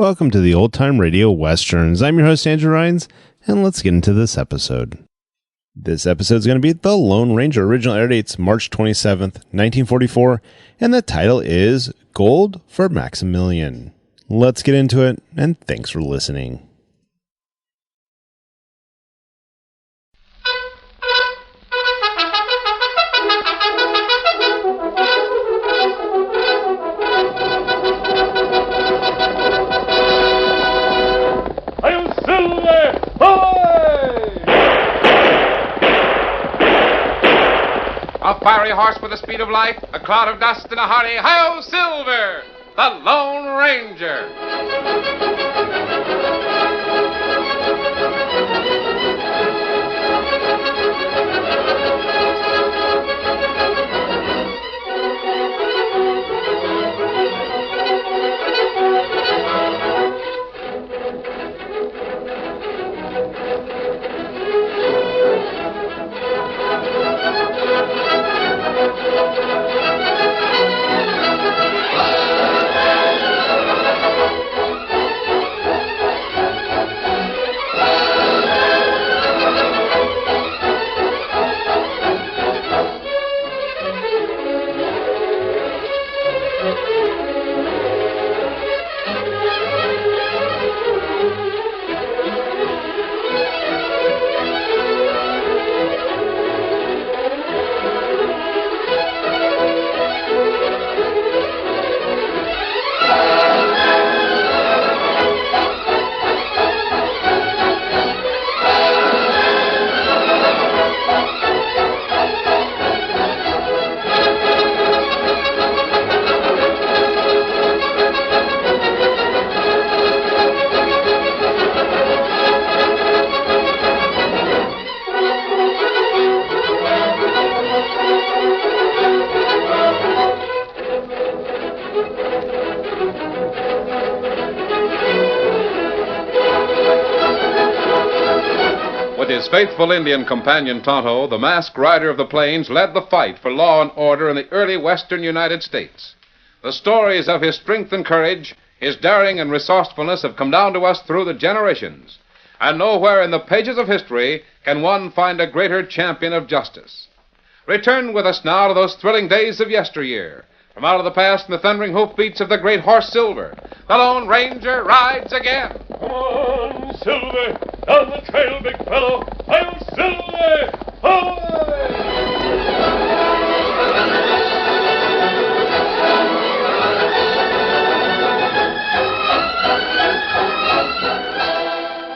Welcome to the Old Time Radio Westerns. I'm your host, Andrew Rhynes, and let's get into this episode. This episode is going to be The Lone Ranger. Original air date's March 27th, 1944, and the title is Gold for Maximilian. Let's get into it, and thanks for listening. A fiery horse with the speed of light, a cloud of dust, and a hearty "Hi-Yo, Silver!" The Lone Ranger. With his faithful Indian companion Tonto, the masked rider of the plains led the fight for law and order in the early western United States. The stories of his strength and courage, his daring and resourcefulness have come down to us through the generations. And nowhere in the pages of history can one find a greater champion of justice. Return with us now to those thrilling days of yesteryear. From out of the past and the thundering hoofbeats of the great horse Silver, the Lone Ranger rides again. Come on, Silver! Down the trail, big fellow! I'm Silver!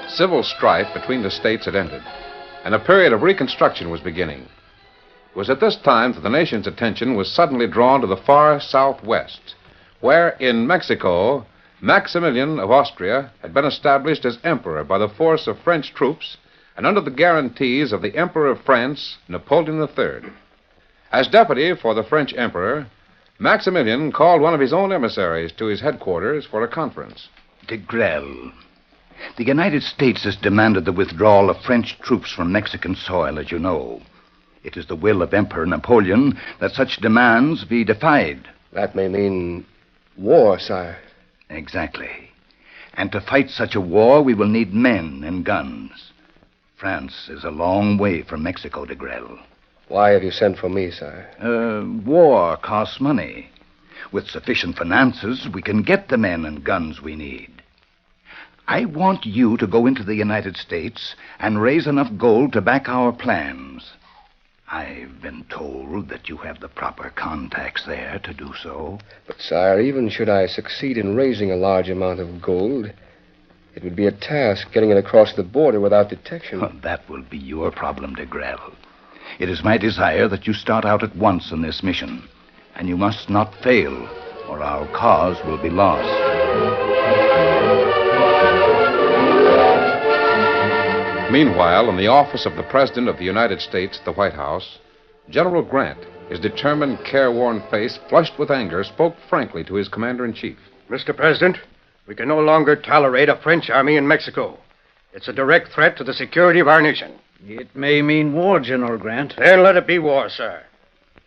Civil strife between the states had ended, and a period of reconstruction was beginning. It was at this time that the nation's attention was suddenly drawn to the far southwest, where in Mexico, Maximilian of Austria had been established as emperor by the force of French troops and under the guarantees of the Emperor of France, Napoleon III. As deputy for the French emperor, Maximilian called one of his own emissaries to his headquarters for a conference. De Grelle, the United States has demanded the withdrawal of French troops from Mexican soil, as you know. It is the will of Emperor Napoleon that such demands be defied. That may mean war, sire. Exactly. And to fight such a war, we will need men and guns. France is a long way from Mexico, de Grelle. Why have you sent for me, sire? War costs money. With sufficient finances, we can get the men and guns we need. I want you to go into the United States and raise enough gold to back our plans. I've been told that you have the proper contacts there to do so. But, sire, even should I succeed in raising a large amount of gold, it would be a task getting it across the border without detection. Well, that will be your problem, de Grelle. It is my desire that you start out at once on this mission, and you must not fail, or our cause will be lost. Meanwhile, in the office of the President of the United States at the White House, General Grant, his determined, careworn face flushed with anger, spoke frankly to his commander-in-chief. Mr. President, we can no longer tolerate a French army in Mexico. It's a direct threat to the security of our nation. It may mean war, General Grant. Then let it be war, sir.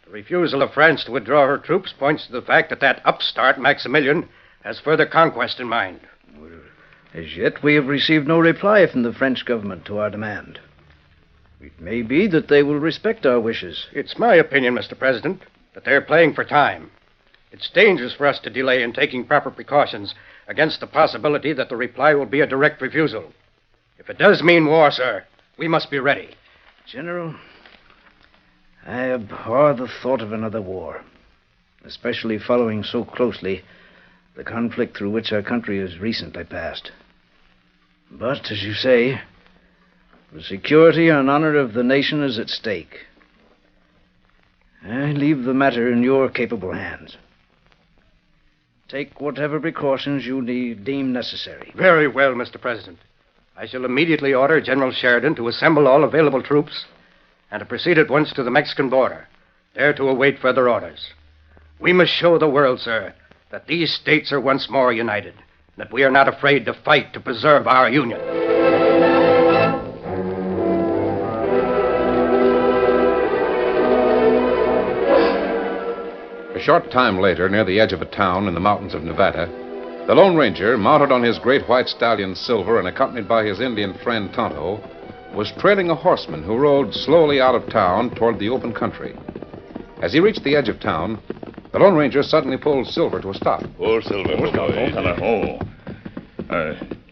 The refusal of France to withdraw her troops points to the fact that upstart, Maximilian, has further conquest in mind. Well, As yet, we have received no reply from the French government to our demand. It may be that they will respect our wishes. It's my opinion, Mr. President, that they're playing for time. It's dangerous for us to delay in taking proper precautions against the possibility that the reply will be a direct refusal. If it does mean war, sir, we must be ready. General, I abhor the thought of another war, especially following so closely the conflict through which our country has recently passed. But, as you say, the security and honor of the nation is at stake. I leave the matter in your capable hands. Take whatever precautions you deem necessary. Very well, Mr. President. I shall immediately order General Sheridan to assemble all available troops and to proceed at once to the Mexican border, there to await further orders. We must show the world, sir, that these states are once more united, and that we are not afraid to fight to preserve our union. A short time later, near the edge of a town in the mountains of Nevada, the Lone Ranger, mounted on his great white stallion Silver and accompanied by his Indian friend Tonto, was trailing a horseman who rode slowly out of town toward the open country. As he reached the edge of town, the Lone Ranger suddenly pulled Silver to a stop. Oh, Silver.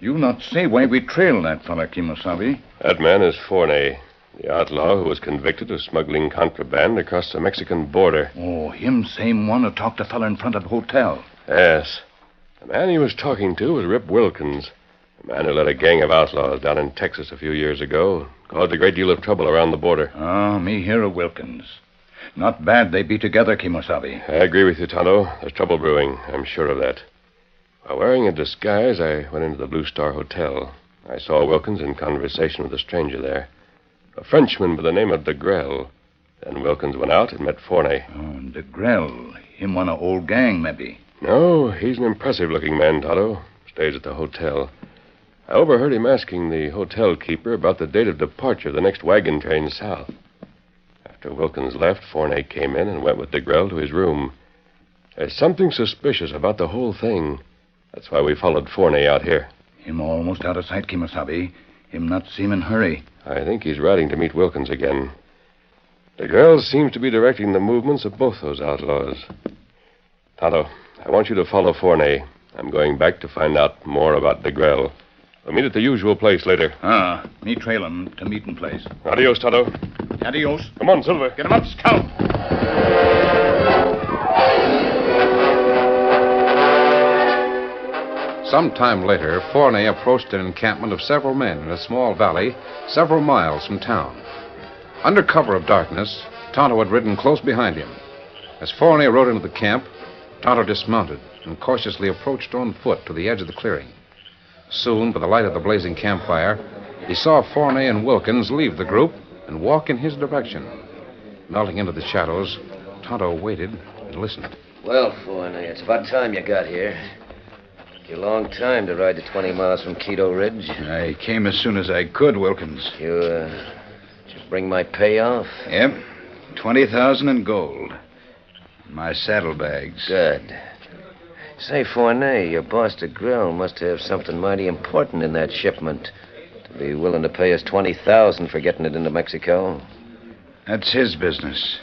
You not say why we trail that fella, Kimosabe? That man is Forney, the outlaw who was convicted of smuggling contraband across the Mexican border. Oh, him same one who talked to fella in front of the hotel. Yes. The man he was talking to was Rip Wilkins, the man who led a gang of outlaws down in Texas a few years ago, caused a great deal of trouble around the border. Oh, me hear of Wilkins. Not bad they be together, Kimosabe. I agree with you, Tonto. There's trouble brewing. I'm sure of that. While wearing a disguise, I went into the Blue Star Hotel. I saw Wilkins in conversation with a stranger there, a Frenchman by the name of DeGrelle. Then Wilkins went out and met Forney. Oh, DeGrelle. Him one of old gang, maybe. No, he's an impressive-looking man, Tonto. Stays at the hotel. I overheard him asking the hotel keeper about the date of departure of the next wagon train south. After Wilkins left, Forney came in and went with DeGrelle to his room. There's something suspicious about the whole thing. That's why we followed Forney out here. Him almost out of sight, Kimosabe. Him not seem in hurry. I think he's riding to meet Wilkins again. DeGrelle seems to be directing the movements of both those outlaws. Tonto, I want you to follow Forney. I'm going back to find out more about DeGrelle. We'll meet at the usual place later. Me trail him to meeting place. Adios, Tonto. Adios. Come on, Silver. Get him up, Scout. Some time later, Forney approached an encampment of several men in a small valley several miles from town. Under cover of darkness, Tonto had ridden close behind him. As Forney rode into the camp, Tonto dismounted and cautiously approached on foot to the edge of the clearing. Soon, by the light of the blazing campfire, he saw Forney and Wilkins leave the group and walk in his direction. Melting into the shadows, Tonto waited and listened. Well, Forney, it's about time you got here. Took you a long time to ride the 20 miles from Quito Ridge. I came as soon as I could, Wilkins. Did you bring my payoff? Yep. 20,000 in gold. My saddlebags. Good. Say, Forney, your boss DeGrelle must have something mighty important in that shipment to be willing to pay us 20,000 for getting it into Mexico. That's his business.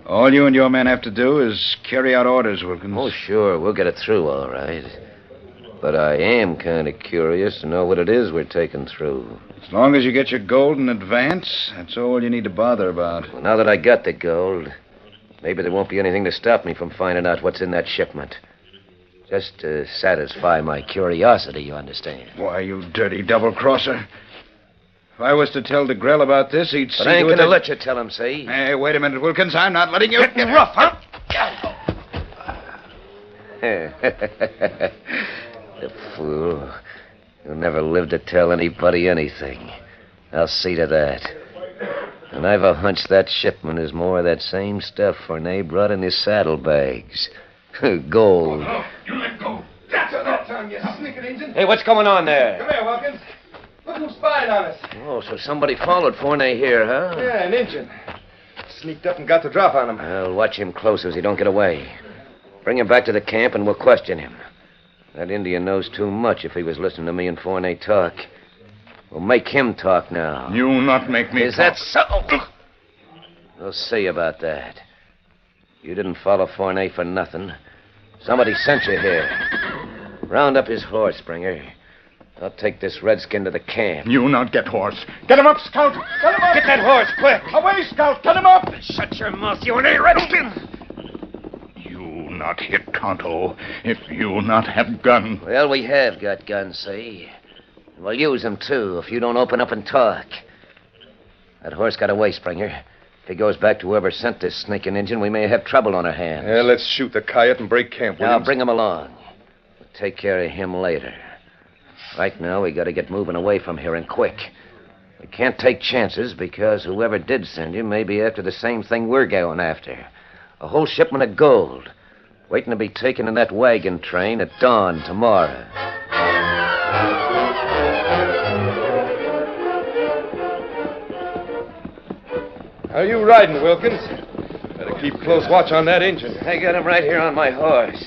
All you and your men have to do is carry out orders, Wilkins. Oh, sure. We'll get it through, all right. But I am kind of curious to know what it is we're taking through. As long as you get your gold in advance, that's all you need to bother about. Well, now that I got the gold, maybe there won't be anything to stop me from finding out what's in that shipment. Just to satisfy my curiosity, you understand. Why, you dirty double-crosser. If I was to tell DeGrelle about this, he'd see... But I ain't gonna let you tell him, see? Hey, wait a minute, Wilkins. I'm not letting you... Get rough, huh? The fool. You'll never live to tell anybody anything. I'll see to that. And I've a hunch that shipment is more of that same stuff Forney brought in his saddlebags. Gold. Oh, you let go. That's that time, you sneaking Injun. Hey, what's going on there? Come here, Wilkins. Look who's spying on us. Oh, so somebody followed Forney here, huh? Yeah, an Injun. Sneaked up and got the drop on him. I'll watch him close so he don't get away. Bring him back to the camp and we'll question him. That Indian knows too much if he was listening to me and Fournet talk. We'll make him talk now. You not make me Is that so? We'll see about that. You didn't follow Fournet for nothing. Somebody sent you here. Round up his horse, Springer. I'll take this redskin to the camp. You not get horse. Get him up, Scout. Get him up. Get that horse, quick. Away, Scout. Get him up. Shut your mouth, you ain't redskin. You not hit Tonto if you not have gun. Well, we have got guns, see? And we'll use them, too, if you don't open up and talk. That horse got away, Springer. If he goes back to whoever sent this sneaking Injun, we may have trouble on our hands. Yeah, let's shoot the coyote and break camp, Now, Williams. bring him along. We'll take care of him later. Right now, we got to get moving away from here, and quick. We can't take chances because whoever did send you may be after the same thing we're going after. A whole shipment of gold, waiting to be taken in that wagon train at dawn tomorrow. How you riding, Wilkins? Better keep close watch on that engine. I got him right here on my horse.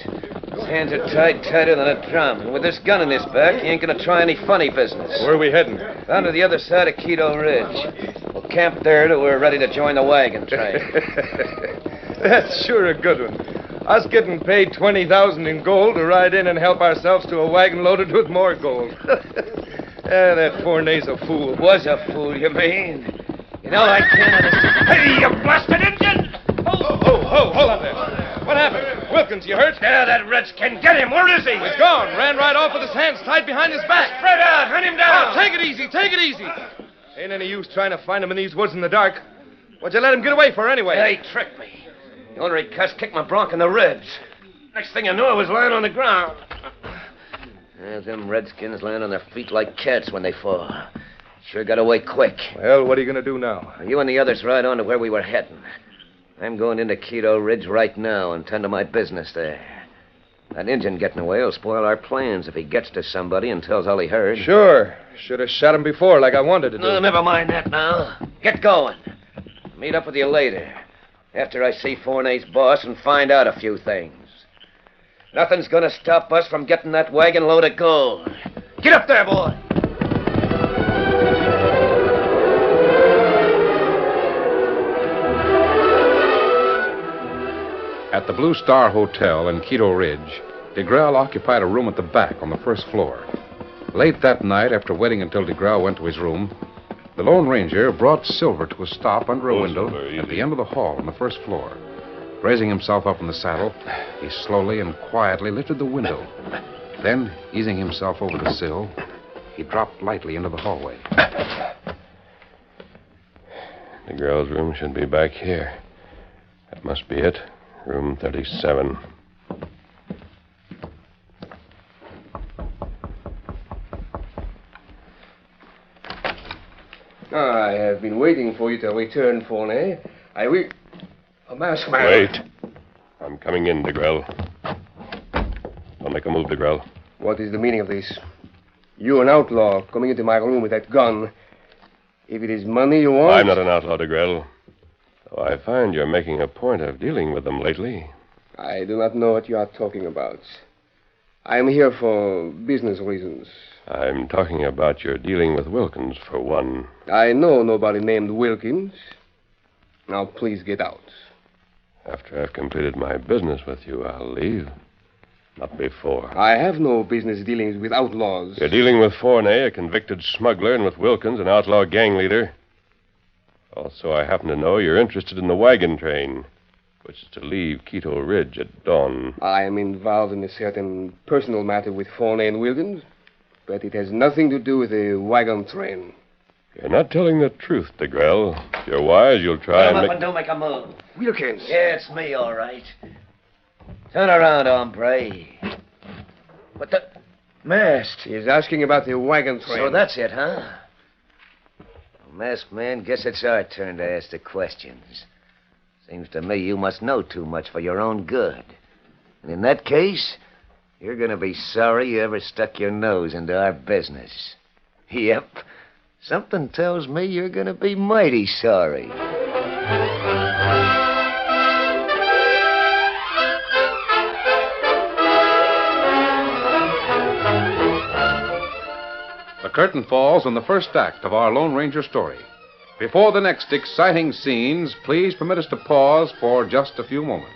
His hands are tied tighter than a drum, and with this gun in his back, he ain't gonna try any funny business. Where are we heading? Down to the other side of Quito Ridge. We'll camp there till we're ready to join the wagon train. That's sure a good one. Us getting paid $20,000 in gold to ride in and help ourselves to a wagon loaded with more gold. That Fournet's a fool. Was a fool, you mean? You know, I can't understand. Hey, you blasted Indian! Hold on there. What happened? Wilkins, you hurt? Yeah, that redskin. Get him. Where is he? He's gone. Ran right off with his hands tied behind his back. Spread out. Hunt him down. Now, take it easy. Take it easy. Ain't any use trying to find him in these woods in the dark. What'd you let him get away for anyway? They tricked me. The ornery cuss kicked my bronc in the ribs. Next thing I knew, I was lying on the ground. Them redskins land on their feet like cats when they fall. Sure got away quick. Well, what are you going to do now? You and the others ride on to where we were heading. I'm going into Quito Ridge right now and tend to my business there. That Injun getting away will spoil our plans if he gets to somebody and tells all he heard. Sure. Should have shot him before like I wanted to do. No, never mind that now. Get going. Meet up with you later, after I see Fournet's boss and find out a few things. Nothing's going to stop us from getting that wagon load of gold. Get up there, boy. At the Blue Star Hotel in Quito Ridge, DeGrail occupied a room at the back on the first floor. Late that night, after waiting until DeGrail went to his room, the Lone Ranger brought Silver to a stop under a window at the end of the hall on the first floor. Raising himself up in the saddle, he slowly and quietly lifted the window. Then, easing himself over the sill, he dropped lightly into the hallway. The girl's room should be back here. That must be it. Room 37. I have been waiting for you to return, Fournet. I will... A masked man. Wait. I'm coming in, DeGrail. Don't make a move, DeGrail. What is the meaning of this? You, an outlaw, coming into my room with that gun. If it is money you want... I'm not an outlaw, DeGrail. Though I find you're making a point of dealing with them lately. I do not know what you are talking about. I am here for business reasons. I'm talking about your dealing with Wilkins, for one. I know nobody named Wilkins. Now, please get out. After I've completed my business with you, I'll leave. Not before. I have no business dealings with outlaws. You're dealing with Fournet, a convicted smuggler, and with Wilkins, an outlaw gang leader. Also, I happen to know you're interested in the wagon train, which is to leave Quito Ridge at dawn. I am involved in a certain personal matter with Fournet and Wilkins, but it has nothing to do with the wagon train. You're not telling the truth, DeGrail. If you're wise, you'll try Come and up make... and don't make a move. Wilkins. Yeah, it's me, all right. Turn around, hombre. What the... Masked. He is asking about the wagon train. So that's it, huh? Well, masked man, guess it's our turn to ask the questions. Seems to me you must know too much for your own good. And in that case, you're going to be sorry you ever stuck your nose into our business. Yep. Something tells me you're going to be mighty sorry. the curtain falls on the first act of our Lone Ranger story. Before the next exciting scenes, please permit us to pause for just a few moments.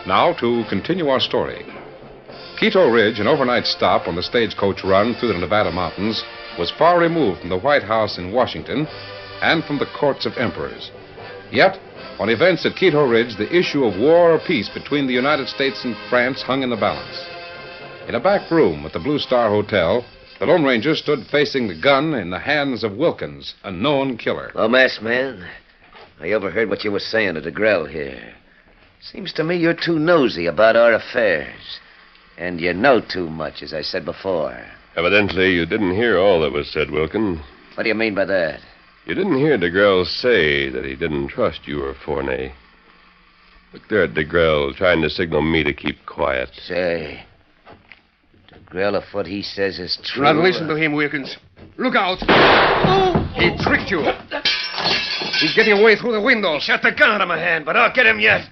Now, to continue our story. Quito Ridge, an overnight stop on the stagecoach run through the Nevada mountains, was far removed from the White House in Washington and from the courts of emperors. Yet, on events at Quito Ridge, the issue of war or peace between the United States and France hung in the balance. In a back room at the Blue Star Hotel, the Lone Ranger stood facing the gun in the hands of Wilkins, a known killer. Oh, masked man, I overheard what you were saying to DeGrell here. Seems to me you're too nosy about our affairs. And you know too much, as I said before. Evidently, you didn't hear all that was said, Wilkin. What do you mean by that? You didn't hear DeGrell say that he didn't trust you or Fournet. Look there at DeGrell trying to signal me to keep quiet. Say, DeGrell, if what he says is true... Do not listen to him, Wilkins. Look out. He tricked you. He's getting away through the window. He shot the gun out of my hand, but I'll get him yet.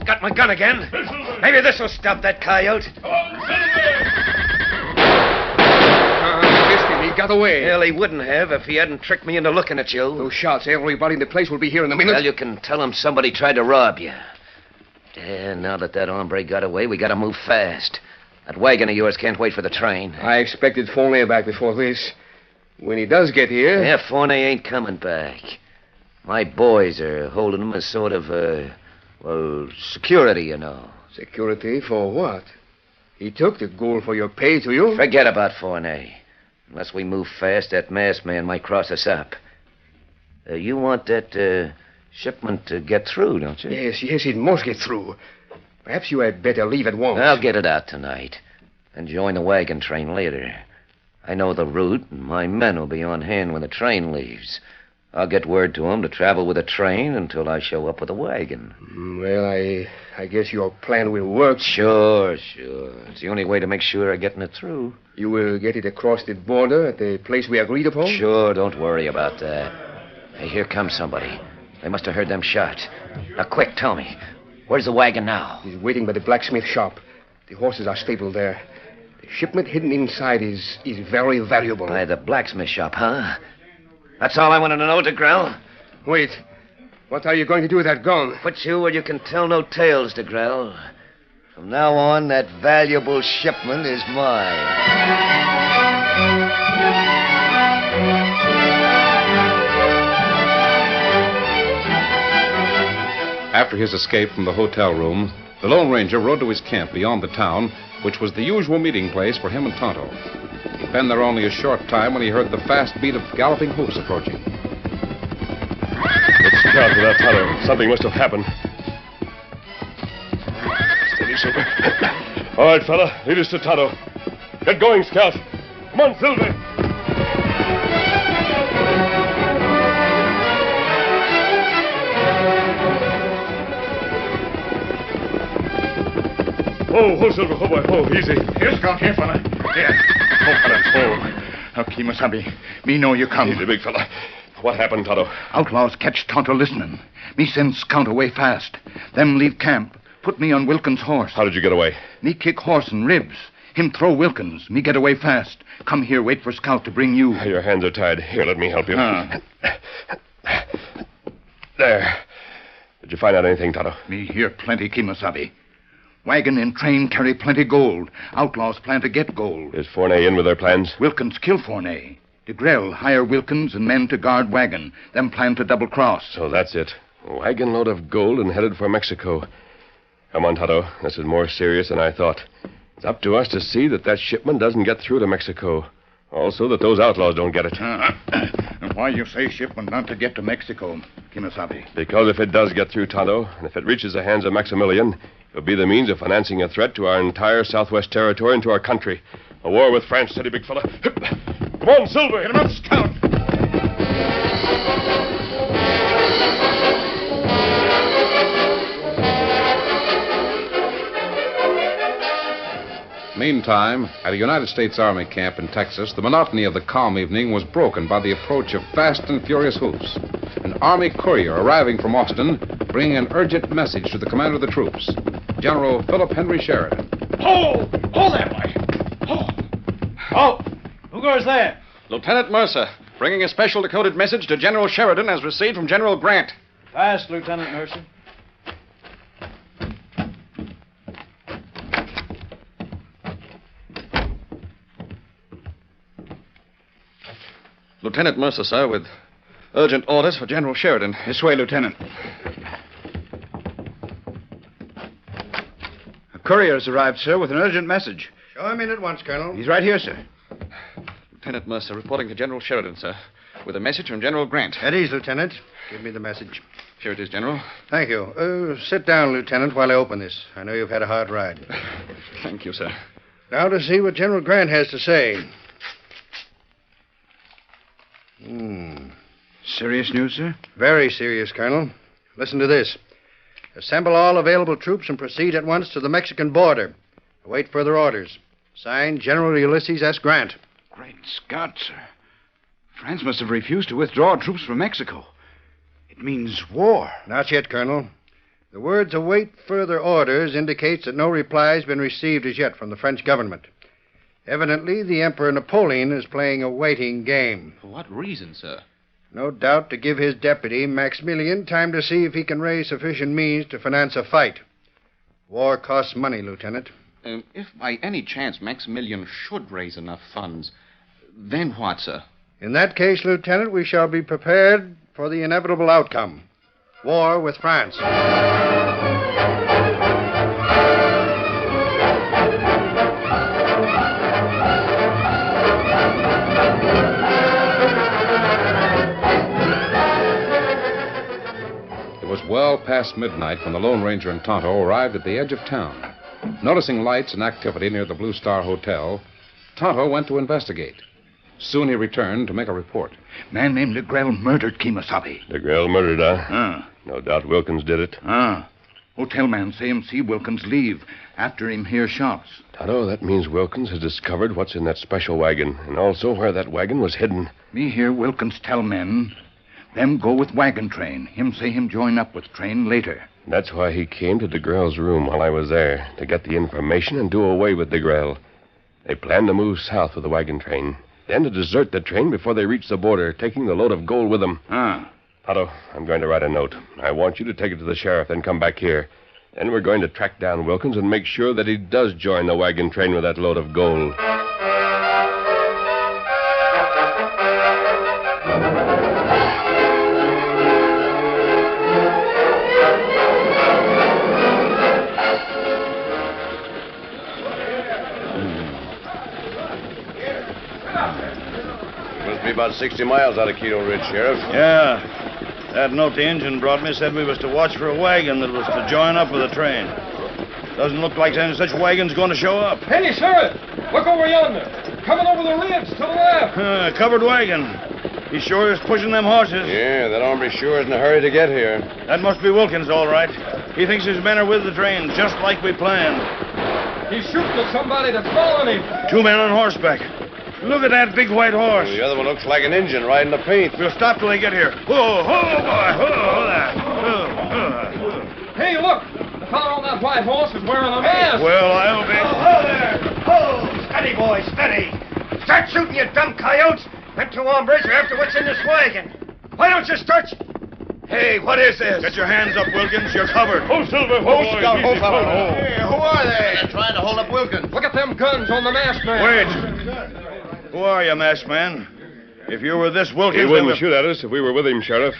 Got my gun again. Maybe this will stop that coyote. Missed him. He got away. Well, he wouldn't have if he hadn't tricked me into looking at you. Those shots, everybody in the place will be here in a minute. Well, you can tell him somebody tried to rob you. Yeah, now that hombre got away, we gotta move fast. That wagon of yours can't wait for the train. I expected Fournet back before this. When he does get here... Yeah, Fournet ain't coming back. My boys are holding him as sort of, security, you know. Security for what? He took the gold for your pay to you? Forget about Fournet. Unless we move fast, that masked man might cross us up. You want that shipment to get through, don't you? Yes, it must get through. Perhaps you had better leave at once. I'll get it out tonight and join the wagon train later. I know the route, and my men will be on hand when the train leaves. I'll get word to them to travel with the train until I show up with a wagon. Well, I guess your plan will work. Sure. It's the only way to make sure of getting it through. You will get it across the border at the place we agreed upon? Sure, don't worry about that. Hey, here comes somebody. They must have heard them shots. Now, quick, tell me. Where's the wagon now? He's waiting by the blacksmith shop. The horses are stabled there. The shipment hidden inside is very valuable. By the blacksmith shop, huh? That's all I wanted to know, DeGrell. Wait. What are you going to do with that gun? Put you where you can tell no tales, DeGrell. From now on, that valuable shipment is mine. After his escape from the hotel room, the Lone Ranger rode to his camp beyond the town, which was the usual meeting place for him and Tonto. He'd been there only a short time when he heard the fast beat of galloping hoofs approaching. Let's scout for that Tonto. Something must have happened. Steady, Silver. All right, fella. Lead us to Tonto. Get going, Scout. Come on, Silver. Oh, Silver. Oh, boy. Oh, easy. Here, Scout. Here, fella. Here. Oh, fella. Oh. Kimasabi. Me know you come. Easy, big fella. What happened, Tonto? Outlaws catch Tonto listening. Me send Scout away fast. Them leave camp. Put me on Wilkins' horse. How did you get away? Me kick horse and ribs. Him throw Wilkins. Me get away fast. Come here, wait for Scout to bring you. Your hands are tied. Here, let me help you. There. Did you find out anything, Tonto? Me hear plenty, Kimasabi. Wagon and train carry plenty gold. Outlaws plan to get gold. Is Fournay in with their plans? Wilkins kill Fournay. DeGrelle hire Wilkins and men to guard wagon. Them plan to double-cross. So that's it. A wagon load of gold and headed for Mexico. Come on, Tonto. This is more serious than I thought. It's up to us to see that shipment doesn't get through to Mexico. Also, that those outlaws don't get it. And why you say shipment not to get to Mexico, Kimasabi? Because if it does get through, Tonto, and if it reaches the hands of Maximilian, it'll be the means of financing a threat to our entire Southwest territory and to our country. A war with France, steady, big fella. Come on, Silver. Get him up, Scout. Meantime, at a United States Army camp in Texas, the monotony of the calm evening was broken by the approach of fast and furious hoofs. An Army courier arriving from Austin, bringing an urgent message to the commander of the troops, General Philip Henry Sheridan. Hold that way! Hold! Who goes there? Lieutenant Mercer, bringing a special decoded message to General Sheridan as received from General Grant. Fast, Lieutenant Mercer. Lieutenant Mercer, sir, with urgent orders for General Sheridan. This way, Lieutenant. A courier has arrived, sir, with an urgent message. Show him in at once, Colonel. He's right here, sir. Lieutenant Mercer reporting to General Sheridan, sir, with a message from General Grant. At ease, Lieutenant. Give me the message. Here it is, General. Thank you. Sit down, Lieutenant, while I open this. I know you've had a hard ride. Thank you, sir. Now to see what General Grant has to say. Serious news, sir? Very serious, Colonel. Listen to this. Assemble all available troops and proceed at once to the Mexican border. Await further orders. Signed, General Ulysses S. Grant. Great Scott, sir. France must have refused to withdraw troops from Mexico. It means war. Not yet, Colonel. The words await further orders indicates that no reply has been received as yet from the French government. Evidently, the Emperor Napoleon is playing a waiting game. For what reason, sir? No doubt to give his deputy, Maximilian, time to see if he can raise sufficient means to finance a fight. War costs money, Lieutenant. If by any chance Maximilian should raise enough funds, then what, sir? In that case, Lieutenant, we shall be prepared for the inevitable outcome. War with France. It was well past midnight when the Lone Ranger and Tonto arrived at the edge of town. Noticing lights and activity near the Blue Star Hotel, Tonto went to investigate. Soon he returned to make a report. Man named DeGrelle murdered Kimasabi. DeGrelle murdered, huh? No doubt Wilkins did it. Hotel man say him see Wilkins leave. After him hear shots. Tonto, that means Wilkins has discovered what's in that special wagon, and also where that wagon was hidden. Me hear Wilkins tell men, them go with wagon train. Him say him join up with train later. That's why he came to DeGrelle's room while I was there, to get the information and do away with DeGrelle. They planned to move south with the wagon train, then to desert the train before they reached the border, taking the load of gold with them. Tonto, I'm going to write a note. I want you to take it to the sheriff, then come back here. Then we're going to track down Wilkins and make sure that he does join the wagon train with that load of gold. About 60 miles out of Keto Ridge, Sheriff. Yeah. That note the engine brought me said we was to watch for a wagon that was to join up with the train. Doesn't look like any such wagon's going to show up. Hey, Sheriff! Look over yonder. Coming over the ridge to the left. Covered wagon. He sure is pushing them horses. Yeah, that hombre sure is in a hurry to get here. That must be Wilkins, all right. He thinks his men are with the train, just like we planned. He's shooting at somebody that's following him. 2 men on horseback. Look at that big white horse. The other one looks like an engine riding the paint. We'll stop till they get here. Whoa, boy. Hey, look. The fellow on that white horse is wearing a mask. Well, I'll be... there. Steady, boy, steady. Start shooting, you dumb coyotes. Them 2 hombres are after what's in this wagon. Why don't you start... Hey, what is this? Get your hands up, Wilkins. You're covered. Oh, Silver. Oh, Scout, hold on. Hey, who are they? They're trying to hold up Wilkins. Look at them guns on the masked man. Wait. Who are you, masked man? If you were this Wilkins... He wouldn't shoot at us if we were with him, Sheriff.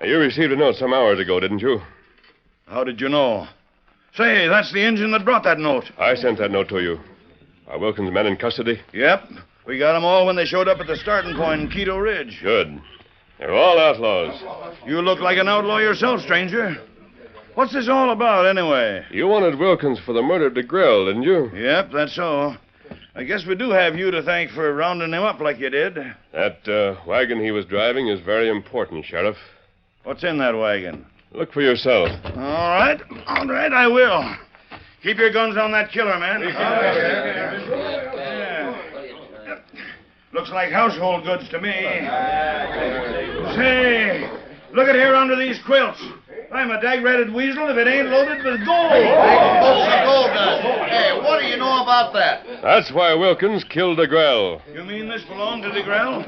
You received a note some hours ago, didn't you? How did you know? Say, that's the engine that brought that note. I sent that note to you. Are Wilkins' men in custody? Yep. We got them all when they showed up at the starting point in Keto Ridge. Good. They're all outlaws. You look like an outlaw yourself, stranger. What's this all about, anyway? You wanted Wilkins for the murder of DeGrell, didn't you? Yep, that's so. I guess we do have you to thank for rounding him up like you did. That wagon he was driving is very important, Sheriff. What's in that wagon? Look for yourself. All right, I will. Keep your guns on that killer, man. Looks like household goods to me. Say, look at here under these quilts. I'm a dag-ratted weasel if it ain't loaded with gold. Hey, what do you know about that? That's why Wilkins killed DeGrell. You mean this belonged to DeGrell?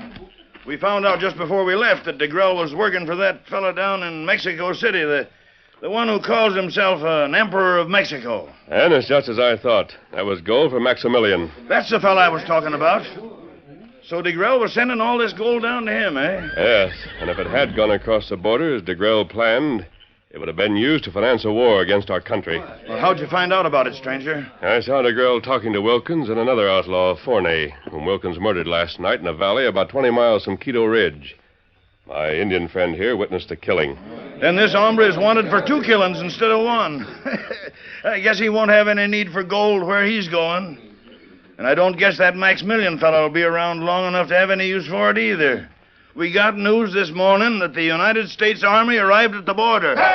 We found out just before we left that DeGrell was working for that fella down in Mexico City, the one who calls himself an Emperor of Mexico. And it's just as I thought. That was gold for Maximilian. That's the fella I was talking about. So DeGrell was sending all this gold down to him, eh? Yes, and if it had gone across the border as DeGrell planned, it would have been used to finance a war against our country. Well, how'd you find out about it, stranger? I saw DeGrell talking to Wilkins and another outlaw, Forney, whom Wilkins murdered last night in a valley about 20 miles from Keto Ridge. My Indian friend here witnessed the killing. Then this hombre is wanted for 2 killings instead of 1. I guess he won't have any need for gold where he's going. And I don't guess that Maximilian fellow will be around long enough to have any use for it either. We got news this morning that the United States Army arrived at the border. That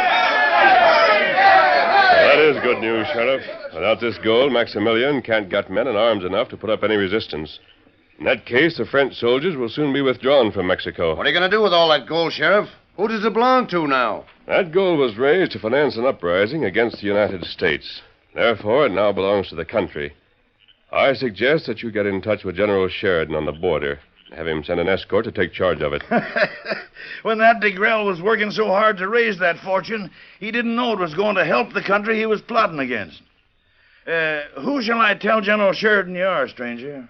is good news, Sheriff. Without this gold, Maximilian can't get men and arms enough to put up any resistance. In that case, the French soldiers will soon be withdrawn from Mexico. What are you going to do with all that gold, Sheriff? Who does it belong to now? That gold was raised to finance an uprising against the United States. Therefore, it now belongs to the country. I suggest that you get in touch with General Sheridan on the border. Have him send an escort to take charge of it. When that DeGrell was working so hard to raise that fortune, he didn't know it was going to help the country he was plotting against. Who shall I tell General Sheridan you are, stranger?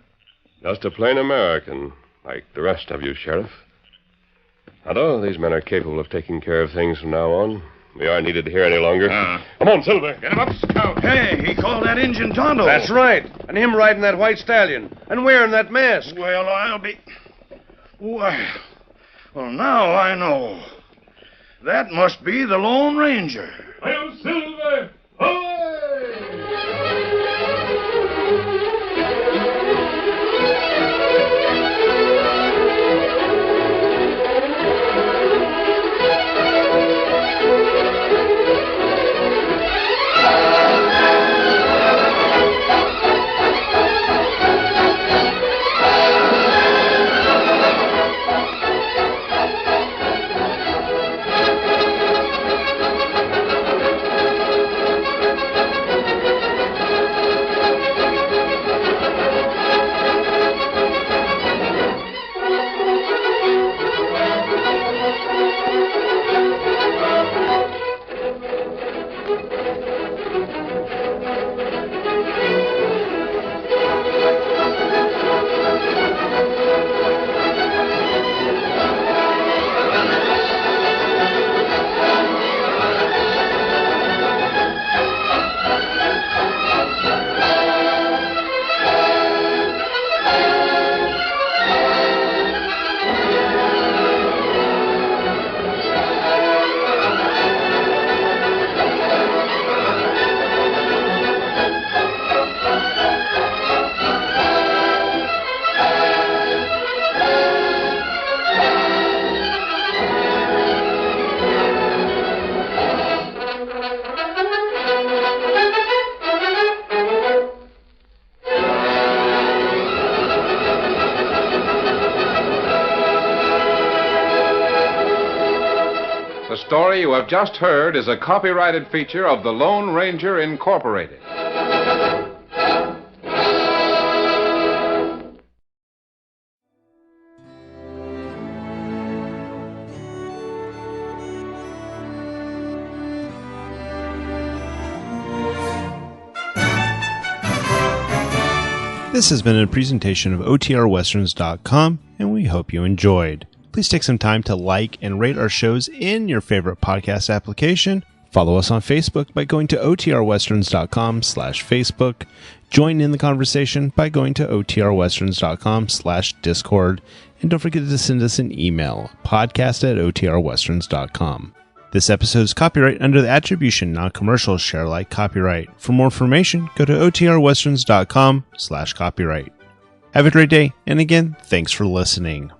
Just a plain American, like the rest of you, Sheriff. Tonto, these men are capable of taking care of things from now on. We aren't needed here any longer. Come on, Silver. Get him up, Scout. Hey, he called that Injun Tonto. That's right. And him riding that white stallion. And wearing that mask. Well, I'll be... Well, now I know. That must be the Lone Ranger. Hail, Silver! Ahoy! The story you have just heard is a copyrighted feature of the Lone Ranger Incorporated. This has been a presentation of OTRWesterns.com, and we hope you enjoyed. Please take some time to like and rate our shows in your favorite podcast application. Follow us on Facebook by going to OTRWesterns.com/Facebook. Join in the conversation by going to OTRWesterns.com/Discord. And don't forget to send us an email, podcast@OTRWesterns.com. This episode is copyright under the Attribution Non-Commercial Share Alike copyright. For more information, go to OTRWesterns.com/copyright. Have a great day, and again, thanks for listening.